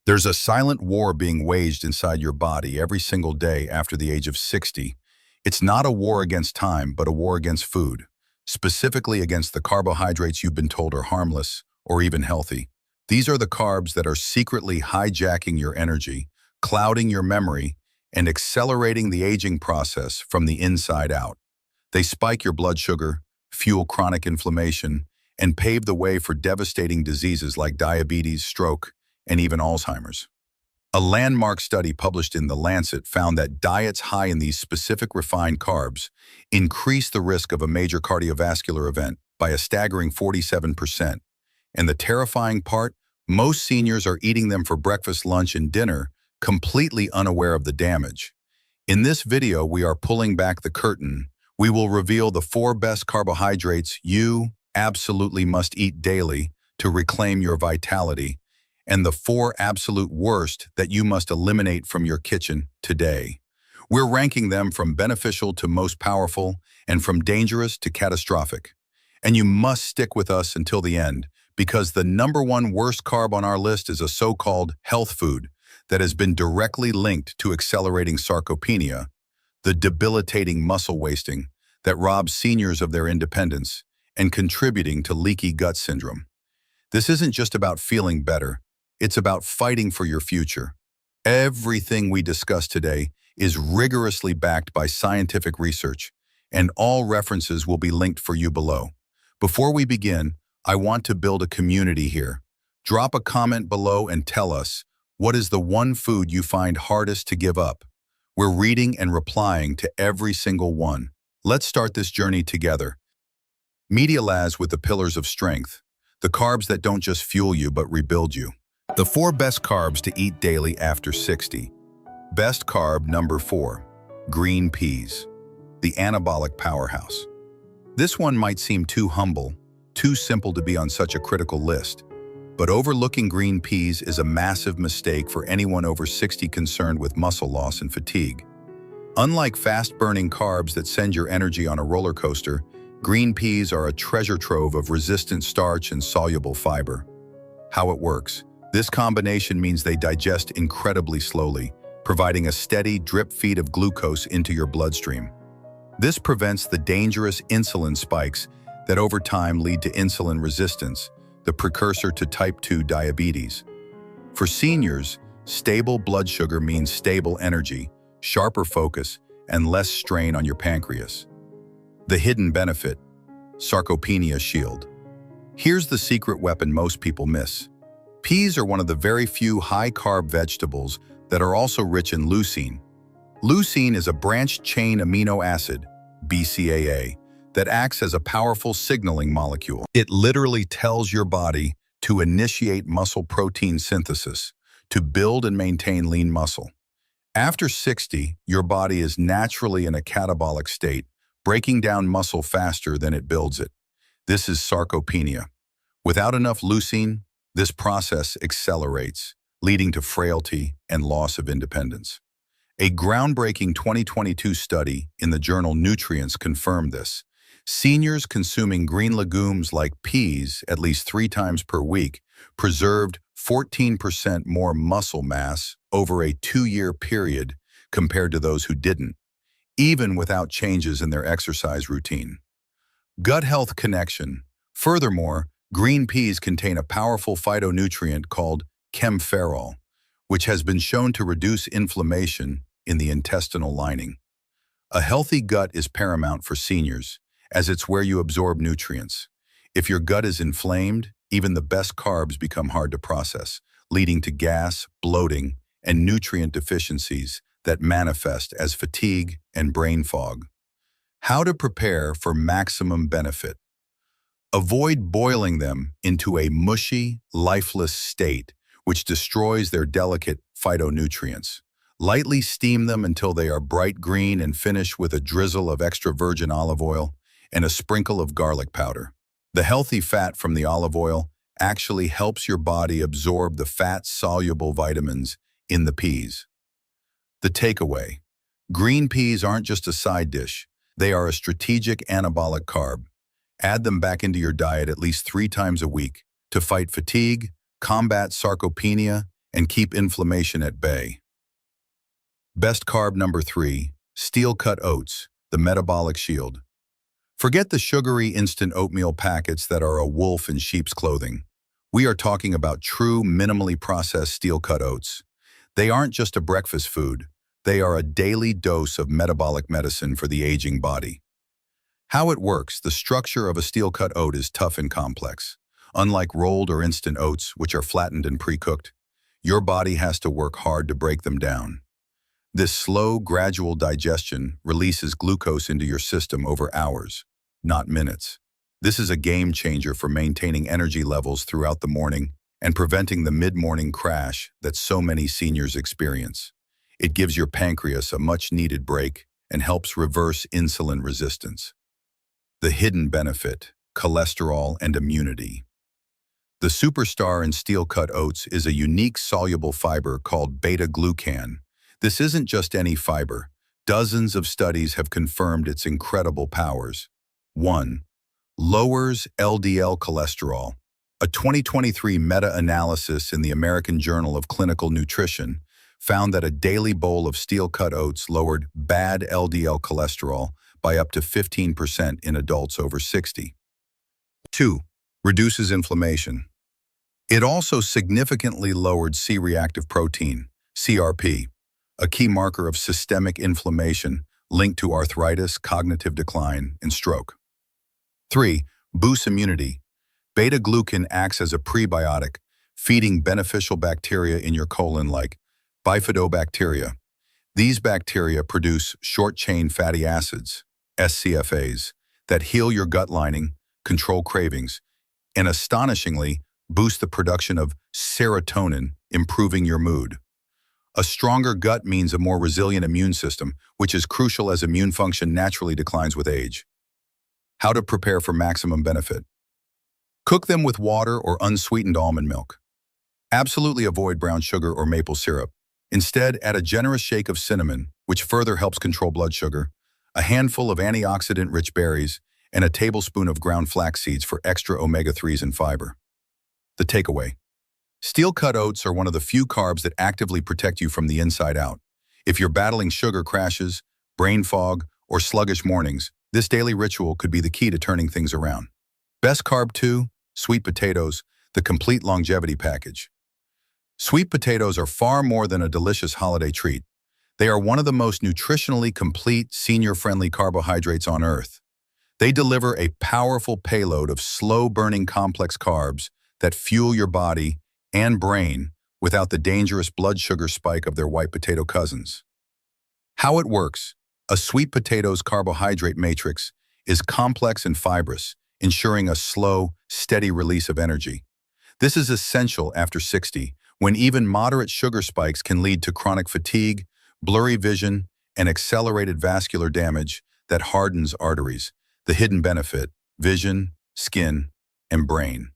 There's a silent war being waged inside your body every single day after the age of 60. It's not a war against time, but a war against food, specifically against the carbohydrates you've been told are harmless or even healthy. These are the carbs that are secretly hijacking your energy, clouding your memory, and accelerating the aging process from the inside out. They spike your blood sugar, fuel chronic inflammation, and pave the way for devastating diseases like diabetes, stroke, and even Alzheimer's. A landmark study published in The Lancet found that diets high in these specific refined carbs increase the risk of a major cardiovascular event by a staggering 47%. And the terrifying part, most seniors are eating them for breakfast, lunch, and dinner, completely unaware of the damage. In this video, we are pulling back the curtain. We will reveal the 4 best carbohydrates you absolutely must eat daily to reclaim your vitality, and the 4 absolute worst that you must eliminate from your kitchen today. We're ranking them from beneficial to most powerful and from dangerous to catastrophic. And you must stick with us until the end, because the #1 worst carb on our list is a so-called health food that has been directly linked to accelerating sarcopenia, the debilitating muscle wasting that robs seniors of their independence and contributing to leaky gut syndrome. This isn't just about feeling better. It's about fighting for your future. Everything we discuss today is rigorously backed by scientific research, and all references will be linked for you below. Before we begin, I want to build a community here. Drop a comment below and tell us, what is the one food you find hardest to give up? We're reading and replying to every single one. Let's start this journey together. Media Labs with the pillars of strength, the carbs that don't just fuel you but rebuild you. The 4 best carbs to eat daily after 60. Best carb number 4, green peas, the anabolic powerhouse. This one might seem too humble, too simple to be on such a critical list, but overlooking green peas is a massive mistake for anyone over 60 concerned with muscle loss and fatigue. Unlike fast-burning carbs that send your energy on a roller coaster, green peas are a treasure trove of resistant starch and soluble fiber. How it works. This combination means they digest incredibly slowly, providing a steady drip feed of glucose into your bloodstream. This prevents the dangerous insulin spikes that over time lead to insulin resistance, the precursor to type 2 diabetes. For seniors, stable blood sugar means stable energy, sharper focus, and less strain on your pancreas. The hidden benefit, sarcopenia shield. Here's the secret weapon most people miss. Peas are one of the very few high-carb vegetables that are also rich in leucine. Leucine is a branched-chain amino acid, BCAA, that acts as a powerful signaling molecule. It literally tells your body to initiate muscle protein synthesis, to build and maintain lean muscle. After 60, your body is naturally in a catabolic state, breaking down muscle faster than it builds it. This is sarcopenia. Without enough leucine, this process accelerates, leading to frailty and loss of independence. A groundbreaking 2022 study in the journal Nutrients confirmed this. Seniors consuming green legumes like peas at least 3 times per week preserved 14% more muscle mass over a 2-year period compared to those who didn't, even without changes in their exercise routine. Gut health connection. Furthermore, green peas contain a powerful phytonutrient called camphorol, which has been shown to reduce inflammation in the intestinal lining. A healthy gut is paramount for seniors, as it's where you absorb nutrients. If your gut is inflamed, even the best carbs become hard to process, leading to gas, bloating, and nutrient deficiencies that manifest as fatigue and brain fog. How to prepare for maximum benefit. Avoid boiling them into a mushy, lifeless state, which destroys their delicate phytonutrients. Lightly steam them until they are bright green and finish with a drizzle of extra virgin olive oil and a sprinkle of garlic powder. The healthy fat from the olive oil actually helps your body absorb the fat-soluble vitamins in the peas. The takeaway. Green peas aren't just a side dish. They are a strategic anabolic carb. Add them back into your diet at least 3 times a week to fight fatigue, combat sarcopenia, and keep inflammation at bay. Best carb number 3, steel-cut oats, the metabolic shield. Forget the sugary instant oatmeal packets that are a wolf in sheep's clothing. We are talking about true, minimally processed steel-cut oats. They aren't just a breakfast food. They are a daily dose of metabolic medicine for the aging body. How it works: the structure of a steel-cut oat is tough and complex. Unlike rolled or instant oats, which are flattened and pre-cooked, your body has to work hard to break them down. This slow, gradual digestion releases glucose into your system over hours, not minutes. This is a game changer for maintaining energy levels throughout the morning and preventing the mid-morning crash that so many seniors experience. It gives your pancreas a much-needed break and helps reverse insulin resistance. The hidden benefit: cholesterol and immunity. The superstar in steel-cut oats is a unique soluble fiber called beta-glucan. This isn't just any fiber. Dozens of studies have confirmed its incredible powers. 1. Lowers LDL cholesterol. A 2023 meta-analysis in the American Journal of Clinical Nutrition found that a daily bowl of steel-cut oats lowered bad LDL cholesterol by up to 15% in adults over 60. 2. Reduces inflammation. It also significantly lowered C-reactive protein, CRP, a key marker of systemic inflammation linked to arthritis, cognitive decline, and stroke. 3. Boosts immunity. Beta-glucan acts as a prebiotic, feeding beneficial bacteria in your colon like bifidobacteria. These bacteria produce short-chain fatty acids, SCFAs, that heal your gut lining, control cravings, and astonishingly boost the production of serotonin, improving your mood. A stronger gut means a more resilient immune system, which is crucial as immune function naturally declines with age. How to prepare for maximum benefit. Cook them with water or unsweetened almond milk. Absolutely avoid brown sugar or maple syrup. Instead, add a generous shake of cinnamon, which further helps control blood sugar, a handful of antioxidant-rich berries, and a tablespoon of ground flax seeds for extra omega-3s and fiber. The takeaway: steel-cut oats are one of the few carbs that actively protect you from the inside out. If you're battling sugar crashes, brain fog, or sluggish mornings, this daily ritual could be the key to turning things around. Best carb 2, sweet potatoes, the complete longevity package. Sweet potatoes are far more than a delicious holiday treat. They are one of the most nutritionally complete, senior-friendly carbohydrates on Earth. They deliver a powerful payload of slow-burning complex carbs that fuel your body and brain without the dangerous blood sugar spike of their white potato cousins. How it works: a sweet potato's carbohydrate matrix is complex and fibrous, ensuring a slow, steady release of energy. This is essential after 60, when even moderate sugar spikes can lead to chronic fatigue, blurry vision, and accelerated vascular damage that hardens arteries. The hidden benefit: vision, skin, and brain.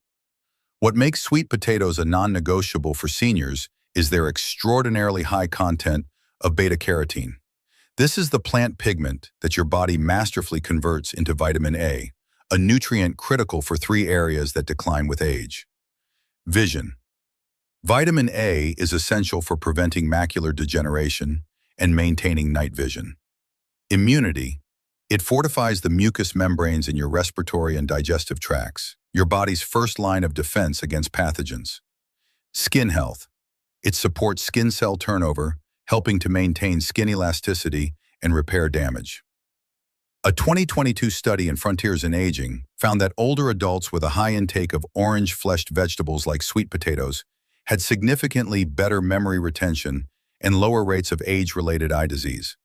What makes sweet potatoes a non-negotiable for seniors is their extraordinarily high content of beta-carotene. This is the plant pigment that your body masterfully converts into vitamin A, a nutrient critical for 3 areas that decline with age. Vision. Vitamin A is essential for preventing macular degeneration and maintaining night vision. Immunity. It fortifies the mucous membranes in your respiratory and digestive tracts, your body's first line of defense against pathogens. Skin health. It supports skin cell turnover, helping to maintain skin elasticity and repair damage. A 2022 study in Frontiers in Aging found that older adults with a high intake of orange-fleshed vegetables like sweet potatoes had significantly better memory retention and lower rates of age-related eye disease.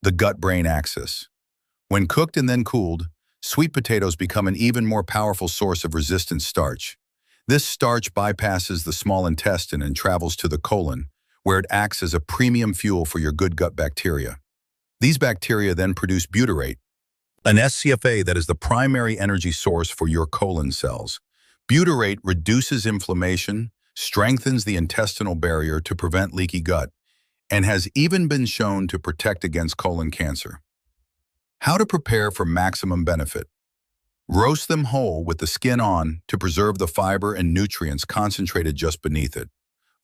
The gut-brain axis. When cooked and then cooled, sweet potatoes become an even more powerful source of resistant starch. This starch bypasses the small intestine and travels to the colon, where it acts as a premium fuel for your good gut bacteria. These bacteria then produce butyrate, an SCFA that is the primary energy source for your colon cells. Butyrate reduces inflammation, strengthens the intestinal barrier to prevent leaky gut, and has even been shown to protect against colon cancer. How to prepare for maximum benefit. Roast them whole with the skin on to preserve the fiber and nutrients concentrated just beneath it.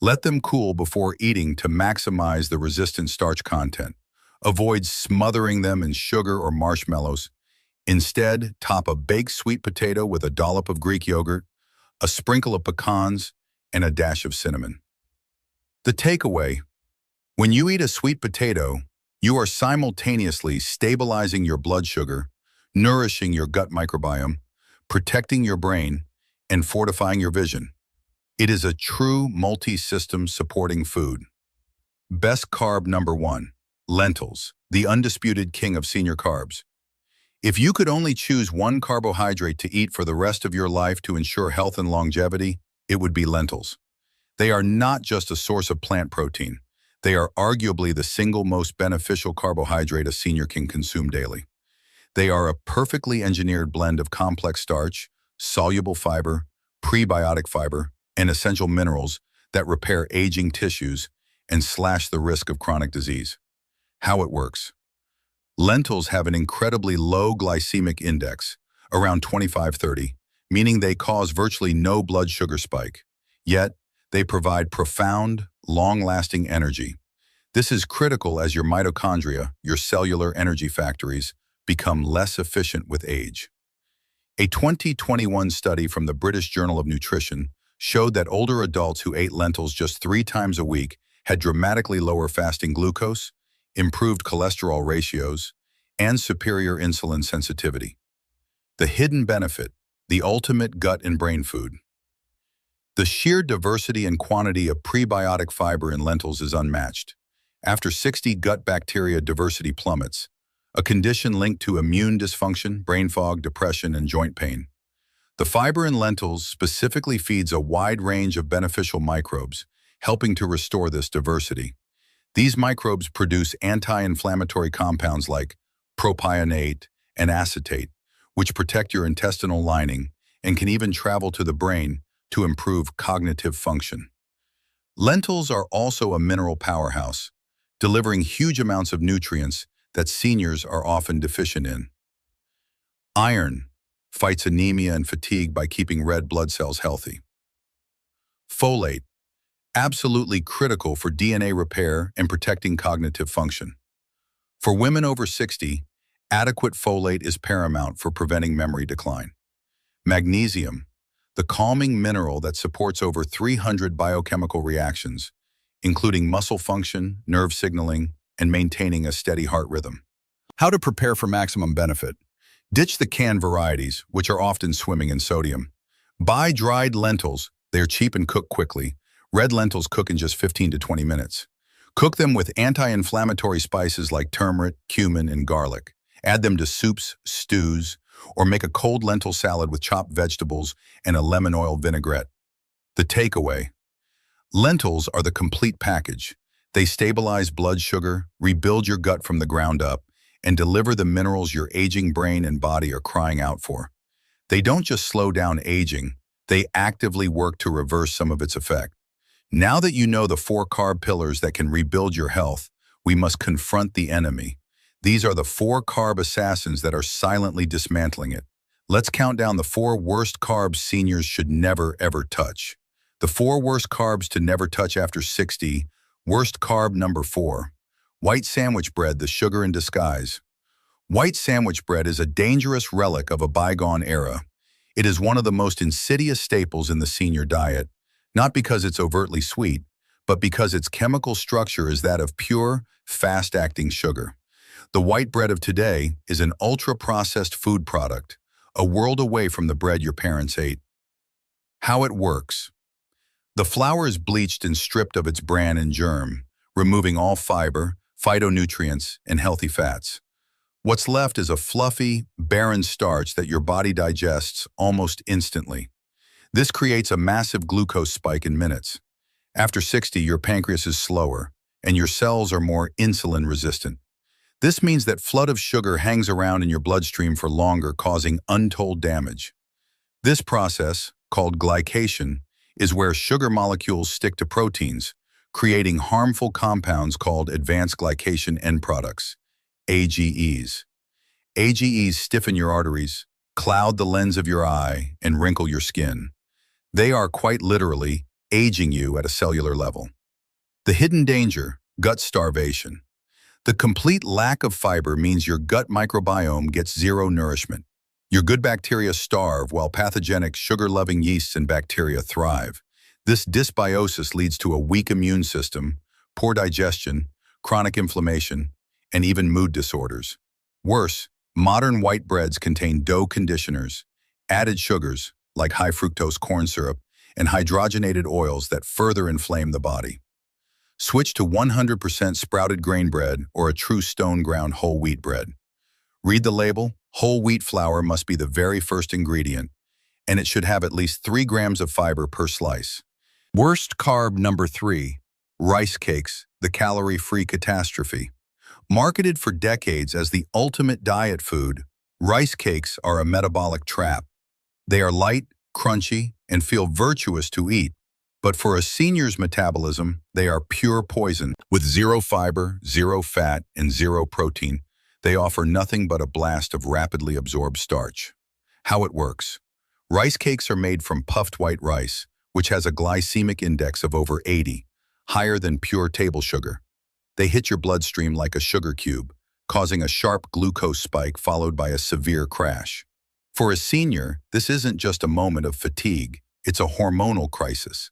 Let them cool before eating to maximize the resistant starch content. Avoid smothering them in sugar or marshmallows. Instead, top a baked sweet potato with a dollop of Greek yogurt, a sprinkle of pecans, and a dash of cinnamon. The takeaway: when you eat a sweet potato, you are simultaneously stabilizing your blood sugar, nourishing your gut microbiome, protecting your brain, and fortifying your vision. It is a true multi-system supporting food. Best carb number 1, lentils, the undisputed king of senior carbs. If you could only choose one carbohydrate to eat for the rest of your life to ensure health and longevity, it would be lentils. They are not just a source of plant protein. They are arguably the single most beneficial carbohydrate a senior can consume daily. They are a perfectly engineered blend of complex starch, soluble fiber, prebiotic fiber, and essential minerals that repair aging tissues and slash the risk of chronic disease. How it works. Lentils have an incredibly low glycemic index, around 25-30, meaning they cause virtually no blood sugar spike. Yet, they provide profound, long-lasting energy. This is critical as your mitochondria, your cellular energy factories, become less efficient with age. A 2021 study from the British Journal of Nutrition showed that older adults who ate lentils just 3 times a week had dramatically lower fasting glucose, improved cholesterol ratios, and superior insulin sensitivity. The hidden benefit: the ultimate gut and brain food. The sheer diversity and quantity of prebiotic fiber in lentils is unmatched. After 60, gut bacteria diversity plummets, a condition linked to immune dysfunction, brain fog, depression, and joint pain. The fiber in lentils specifically feeds a wide range of beneficial microbes, helping to restore this diversity. These microbes produce anti-inflammatory compounds like propionate and acetate, which protect your intestinal lining and can even travel to the brain to improve cognitive function. Lentils are also a mineral powerhouse, delivering huge amounts of nutrients that seniors are often deficient in. Iron fights anemia and fatigue by keeping red blood cells healthy. Folate, absolutely critical for DNA repair and protecting cognitive function. For women over 60, adequate folate is paramount for preventing memory decline. Magnesium, the calming mineral that supports over 300 biochemical reactions, including muscle function, nerve signaling, and maintaining a steady heart rhythm. How to prepare for maximum benefit. Ditch the canned varieties, which are often swimming in sodium. Buy dried lentils. They are cheap and cook quickly. Red lentils cook in just 15 to 20 minutes. Cook them with anti-inflammatory spices like turmeric, cumin, and garlic. Add them to soups, stews, or make a cold lentil salad with chopped vegetables and a lemon oil vinaigrette. The takeaway: lentils are the complete package. They stabilize blood sugar, rebuild your gut from the ground up, and deliver the minerals your aging brain and body are crying out for. They don't just slow down aging, they actively work to reverse some of its effect. Now that you know the 4 carb pillars that can rebuild your health, we must confront the enemy. These are the 4 carb assassins that are silently dismantling it. Let's count down the 4 worst carbs seniors should never ever touch. The 4 worst carbs to never touch after 60. Worst carb number 4. White sandwich bread, the sugar in disguise. White sandwich bread is a dangerous relic of a bygone era. It is one of the most insidious staples in the senior diet, not because it's overtly sweet, but because its chemical structure is that of pure, fast-acting sugar. The white bread of today is an ultra-processed food product, a world away from the bread your parents ate. How it works. The flour is bleached and stripped of its bran and germ, removing all fiber, phytonutrients, and healthy fats. What's left is a fluffy, barren starch that your body digests almost instantly. This creates a massive glucose spike in minutes. After 60, your pancreas is slower, and your cells are more insulin resistant. This means that flood of sugar hangs around in your bloodstream for longer, causing untold damage. This process, called glycation, is where sugar molecules stick to proteins, creating harmful compounds called advanced glycation end products, AGEs. AGEs stiffen your arteries, cloud the lens of your eye, and wrinkle your skin. They are quite literally aging you at a cellular level. The hidden danger, gut starvation. The complete lack of fiber means your gut microbiome gets zero nourishment. Your good bacteria starve while pathogenic sugar-loving yeasts and bacteria thrive. This dysbiosis leads to a weak immune system, poor digestion, chronic inflammation, and even mood disorders. Worse, modern white breads contain dough conditioners, added sugars like high fructose corn syrup, and hydrogenated oils that further inflame the body. Switch to 100% sprouted grain bread or a true stone-ground whole wheat bread. Read the label. Whole wheat flour must be the very first ingredient, and it should have at least 3 grams of fiber per slice. Worst carb number 3, rice cakes, the calorie-free catastrophe. Marketed for decades as the ultimate diet food, rice cakes are a metabolic trap. They are light, crunchy, and feel virtuous to eat. But for a senior's metabolism, they are pure poison. With zero fiber, zero fat, and zero protein, they offer nothing but a blast of rapidly absorbed starch. How it works. Rice cakes are made from puffed white rice, which has a glycemic index of over 80, higher than pure table sugar. They hit your bloodstream like a sugar cube, causing a sharp glucose spike followed by a severe crash. For a senior, this isn't just a moment of fatigue, it's a hormonal crisis.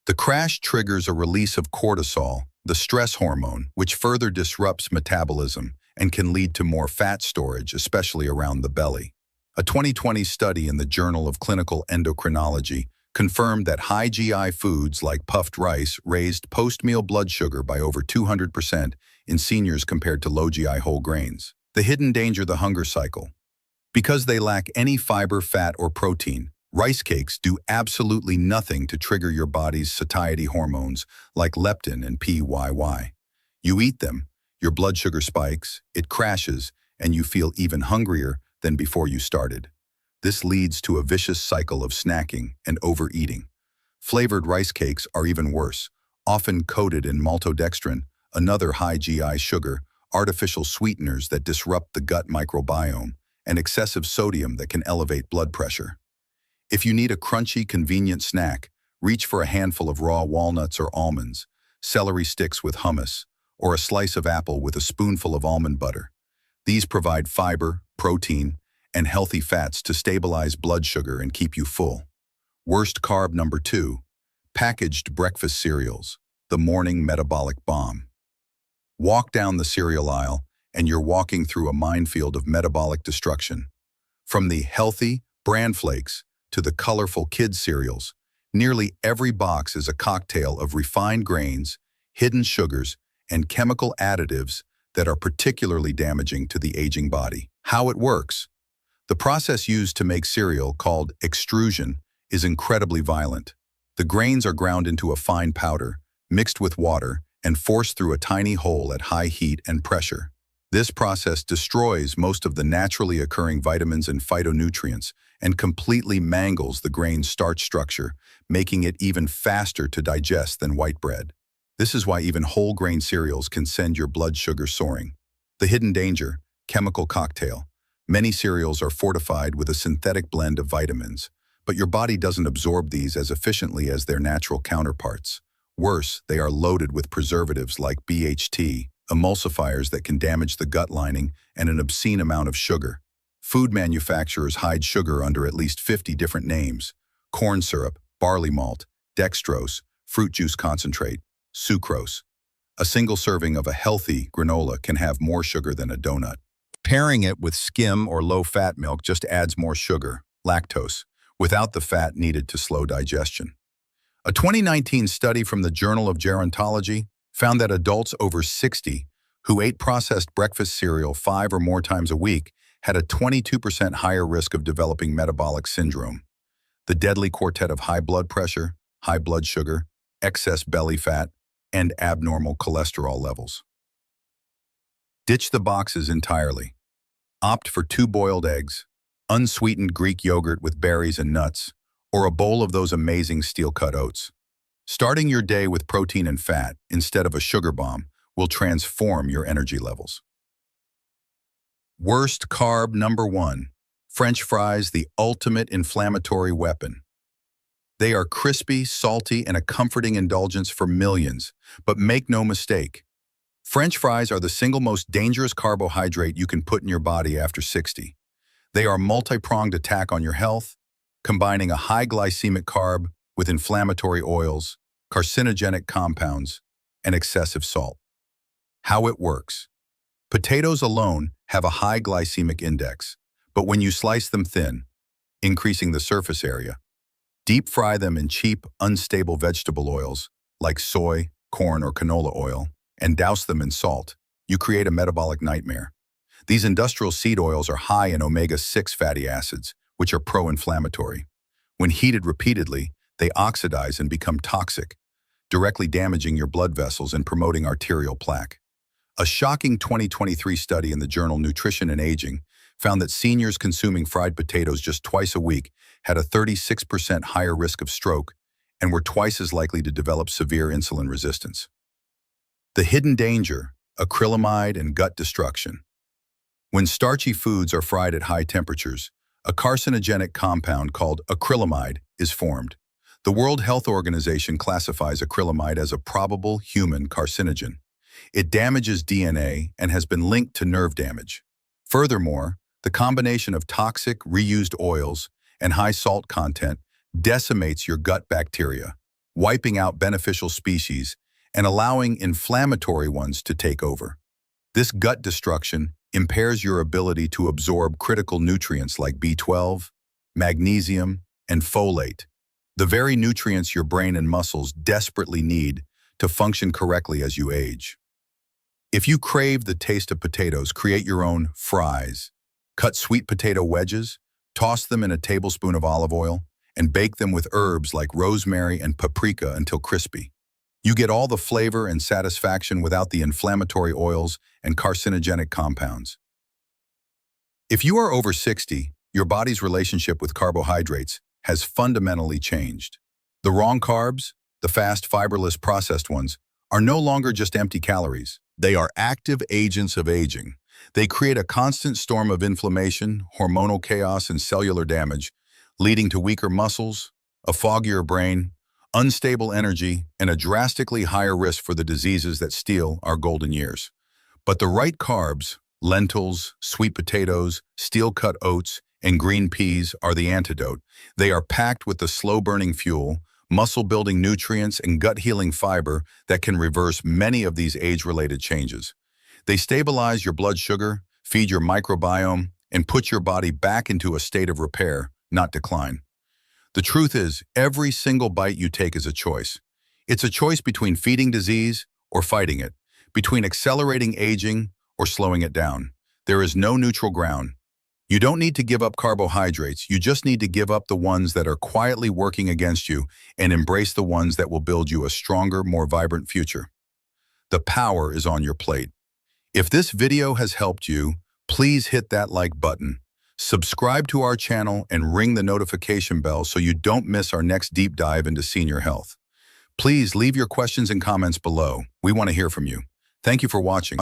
The crash triggers a release of cortisol, the stress hormone, which further disrupts metabolism and can lead to more fat storage, especially around the belly. A 2020 study in the Journal of Clinical Endocrinology confirmed that high GI foods like puffed rice raised post-meal blood sugar by over 200% in seniors compared to low GI whole grains. The hidden danger, the hunger cycle. Because they lack any fiber, fat, or protein, rice cakes do absolutely nothing to trigger your body's satiety hormones like leptin and PYY. You eat them, your blood sugar spikes, it crashes, and you feel even hungrier than before you started. This leads to a vicious cycle of snacking and overeating. Flavored rice cakes are even worse, often coated in maltodextrin, another high GI sugar, artificial sweeteners that disrupt the gut microbiome, and excessive sodium that can elevate blood pressure. If you need a crunchy, convenient snack, reach for a handful of raw walnuts or almonds, celery sticks with hummus, or a slice of apple with a spoonful of almond butter. These provide fiber, protein, and healthy fats to stabilize blood sugar and keep you full. Worst carb number 2, packaged breakfast cereals, the morning metabolic bomb. Walk down the cereal aisle, and you're walking through a minefield of metabolic destruction. From the healthy bran flakes to the colorful kids' cereals, nearly every box is a cocktail of refined grains, hidden sugars, and chemical additives that are particularly damaging to the aging body. How it works. The process used to make cereal, called extrusion, is incredibly violent. The grains are ground into a fine powder, mixed with water, and forced through a tiny hole at high heat and pressure. This process destroys most of the naturally occurring vitamins and phytonutrients and completely mangles the grain's starch structure, making it even faster to digest than white bread. This is why even whole grain cereals can send your blood sugar soaring. The hidden danger, chemical cocktail. Many cereals are fortified with a synthetic blend of vitamins, but your body doesn't absorb these as efficiently as their natural counterparts. Worse, they are loaded with preservatives like BHT, emulsifiers that can damage the gut lining, and an obscene amount of sugar. Food manufacturers hide sugar under at least 50 different names: corn syrup, barley malt, dextrose, fruit juice concentrate, sucrose. A single serving of a healthy granola can have more sugar than a donut. Pairing it with skim or low-fat milk just adds more sugar, lactose, without the fat needed to slow digestion. A 2019 study from the Journal of Gerontology found that adults over 60 who ate processed breakfast cereal 5 or more times a week had a 22% higher risk of developing metabolic syndrome. The deadly quartet of high blood pressure, high blood sugar, excess belly fat, and abnormal cholesterol levels. Ditch the boxes entirely. Opt for 2 boiled eggs, unsweetened Greek yogurt with berries and nuts, or a bowl of those amazing steel-cut oats. Starting your day with protein and fat instead of a sugar bomb will transform your energy levels. Worst carb number 1, French fries, the ultimate inflammatory weapon. They are crispy, salty, and a comforting indulgence for millions. But make no mistake, French fries are the single most dangerous carbohydrate you can put in your body after 60. They are a multi-pronged attack on your health, combining a high glycemic carb with inflammatory oils, carcinogenic compounds, and excessive salt. How it works. Potatoes alone have a high glycemic index, but when you slice them thin, increasing the surface area, deep fry them in cheap, unstable vegetable oils like soy, corn, or canola oil, and douse them in salt, you create a metabolic nightmare. These industrial seed oils are high in omega-6 fatty acids, which are pro-inflammatory. When heated repeatedly, they oxidize and become toxic, directly damaging your blood vessels and promoting arterial plaque. A shocking 2023 study in the journal Nutrition and Aging found that seniors consuming fried potatoes just twice a week had a 36% higher risk of stroke and were twice as likely to develop severe insulin resistance. The hidden danger: acrylamide and gut destruction. When starchy foods are fried at high temperatures, a carcinogenic compound called acrylamide is formed. The World Health Organization classifies acrylamide as a probable human carcinogen. It damages DNA and has been linked to nerve damage. Furthermore, the combination of toxic, reused oils and high salt content decimates your gut bacteria, wiping out beneficial species and allowing inflammatory ones to take over. This gut destruction impairs your ability to absorb critical nutrients like B12, magnesium, and folate, the very nutrients your brain and muscles desperately need to function correctly as you age. If you crave the taste of potatoes, create your own fries. Cut sweet potato wedges, toss them in a tablespoon of olive oil, and bake them with herbs like rosemary and paprika until crispy. You get all the flavor and satisfaction without the inflammatory oils and carcinogenic compounds. If you are over 60, your body's relationship with carbohydrates has fundamentally changed. The wrong carbs, the fast, fiberless, processed ones, are no longer just empty calories. They are active agents of aging. They create a constant storm of inflammation, hormonal chaos, and cellular damage, leading to weaker muscles, a foggier brain, unstable energy, and a drastically higher risk for the diseases that steal our golden years. But the right carbs, lentils, sweet potatoes, steel-cut oats, and green peas are the antidote. They are packed with the slow-burning fuel, muscle-building nutrients, and gut-healing fiber that can reverse many of these age-related changes. They stabilize your blood sugar, feed your microbiome, and put your body back into a state of repair, not decline. The truth is, every single bite you take is a choice. It's a choice between feeding disease or fighting it, between accelerating aging or slowing it down. There is no neutral ground. You don't need to give up carbohydrates. You just need to give up the ones that are quietly working against you and embrace the ones that will build you a stronger, more vibrant future. The power is on your plate. If this video has helped you, please hit that like button. Subscribe to our channel and ring the notification bell so you don't miss our next deep dive into senior health. Please leave your questions and comments below. We want to hear from you. Thank you for watching.